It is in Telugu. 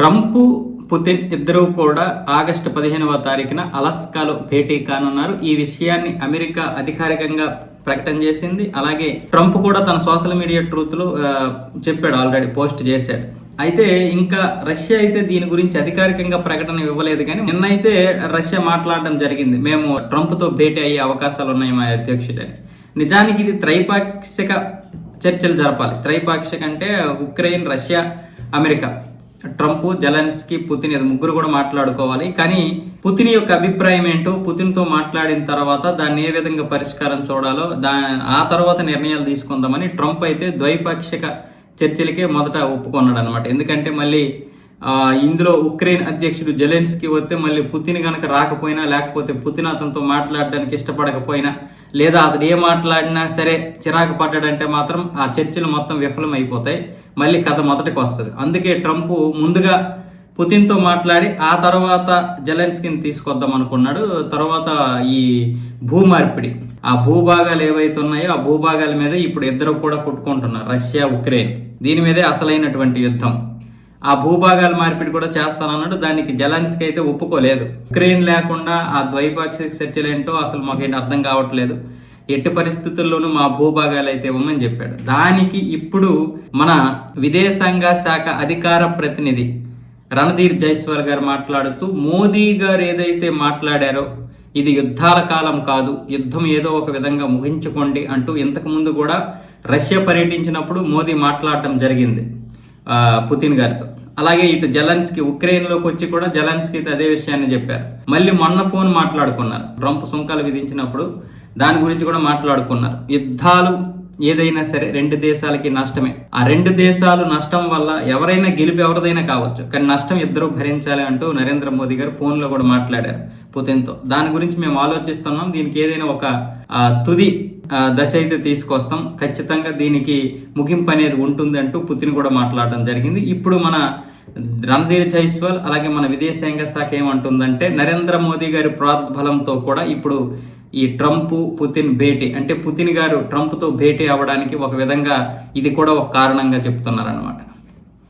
ట్రంప్, పుతిన్ ఇద్దరూ కూడా ఆగస్టు 15వ తారీఖున అలాస్కాలో భేటీ కానున్నారు. ఈ విషయాన్ని అమెరికా అధికారికంగా ప్రకటన చేసింది. అలాగే ట్రంప్ కూడా తన సోషల్ మీడియా ట్రూత్లో చెప్పాడు, ఆల్రెడీ పోస్ట్ చేశాడు. అయితే ఇంకా రష్యా అయితే దీని గురించి అధికారికంగా ప్రకటన ఇవ్వలేదు, కానీ నిన్నైతే రష్యా మాట్లాడడం జరిగింది, మేము ట్రంప్తో భేటీ అయ్యే అవకాశాలు ఉన్నాయి మా అధ్యక్షుడని. నిజానికి ఇది త్రైపాక్షిక చర్చలు జరపాలి. త్రైపాక్షిక అంటే Ukraine, Russia, America, Trump, Zelensky, Putin ముగ్గురు కూడా మాట్లాడుకోవాలి. కానీ పుతిన్ యొక్క అభిప్రాయం ఏంటో, పుతిన్తో మాట్లాడిన తర్వాత దాన్ని ఏ విధంగా పరిష్కారం చూడాలో ఆ తర్వాత నిర్ణయాలు తీసుకుందామని ట్రంప్ అయితే ద్వైపాక్షిక చర్చలకే మొదట ఒప్పుకున్నాడు అనమాట. ఎందుకంటే మళ్ళీ ఇందులో ఉక్రెయిన్ అధ్యక్షుడు జెలెన్స్కీ వస్తే మళ్ళీ పుతిన్ కనుక రాకపోయినా, లేకపోతే పుతిన్ అతనితో మాట్లాడడానికి ఇష్టపడకపోయినా, లేదా అతను ఏ మాట్లాడినా సరే చిరాకు పడ్డాడంటే మాత్రం ఆ చర్చలు మొత్తం విఫలం అయిపోతాయి, మళ్ళీ కథ మొదటికి వస్తుంది. అందుకే ట్రంప్ ముందుగా పుతిన్తో మాట్లాడి ఆ తర్వాత జెలెన్స్కీని తీసుకొద్దాం అనుకున్నాడు. తర్వాత ఈ భూమార్పిడి, ఆ భూభాగాలు ఏవైతే ఉన్నాయో ఆ భూభాగాల మీద ఇప్పుడు ఇద్దరు కూడా కొట్టుకుంటున్నారు, రష్యా, ఉక్రెయిన్. దీని మీదే అసలైనటువంటి యుద్ధం. ఆ భూభాగాల మార్పిడి కూడా చేస్తానన్నాడు. దానికి జెలెన్స్కీ అయితే ఒప్పుకోలేదు. ఉక్రెయిన్ లేకుండా ఆ ద్వైపాక్షిక చర్చలు ఏంటో అసలు మాకేంటి అర్థం కావట్లేదు, ఎట్టి పరిస్థితుల్లోనూ మా భూభాగాలు అయితే ఇవ్వమని చెప్పాడు. దానికి ఇప్పుడు మన విదేశాంగ శాఖ అధికార ప్రతినిధి రణధీర్ జైస్వాల్ గారు మాట్లాడుతూ, మోదీ గారు ఏదైతే మాట్లాడారో ఇది యుద్ధాల కాలం కాదు, యుద్ధం ఏదో ఒక విధంగా ముగించుకోండి అంటూ ఇంతకుముందు కూడా రష్యా పర్యటించినప్పుడు మోదీ మాట్లాడటం జరిగింది పుతిన్ గారితో. అలాగే ఇటు జెలెన్స్కీ ఉక్రెయిన్లోకి వచ్చి కూడా జెలెన్స్కీతో అదే విషయాన్ని చెప్పారు. మళ్ళీ మొన్న ఫోన్ మాట్లాడుకున్నారు, ట్రంప్ సుంకాలు విధించినప్పుడు దాని గురించి కూడా మాట్లాడుకున్నారు. యుద్ధాలు ఏదైనా సరే రెండు దేశాలకి నష్టమే. ఆ రెండు దేశాలు నష్టం వల్ల ఎవరైనా గెలుపు ఎవరిదైనా కావచ్చు, కానీ నష్టం ఇద్దరు భరించాలి అంటూ నరేంద్ర మోదీ గారు ఫోన్లో కూడా మాట్లాడారు పుతిన్తో. దాని గురించి మేము ఆలోచిస్తున్నాం, దీనికి ఏదైనా ఒక తుది దశ అయితే తీసుకొస్తాం, ఖచ్చితంగా దీనికి ముగింపు అనేది ఉంటుంది అంటూ పుతిన్ కూడా మాట్లాడడం జరిగింది. ఇప్పుడు మన రణధీర్ జైస్వాల్ అలాగే మన విదేశాంగ శాఖ ఏమంటుందంటే, నరేంద్ర మోదీ గారి ప్రోద్బలంతో కూడా ఇప్పుడు ఈ ట్రంప్, పుతిన్ భేటీ, అంటే పుతిన్ గారు ట్రంప్తో భేటీ అవ్వడానికి ఒక విధంగా ఇది కూడా ఒక కారణంగా చెప్తున్నారన్నమాట.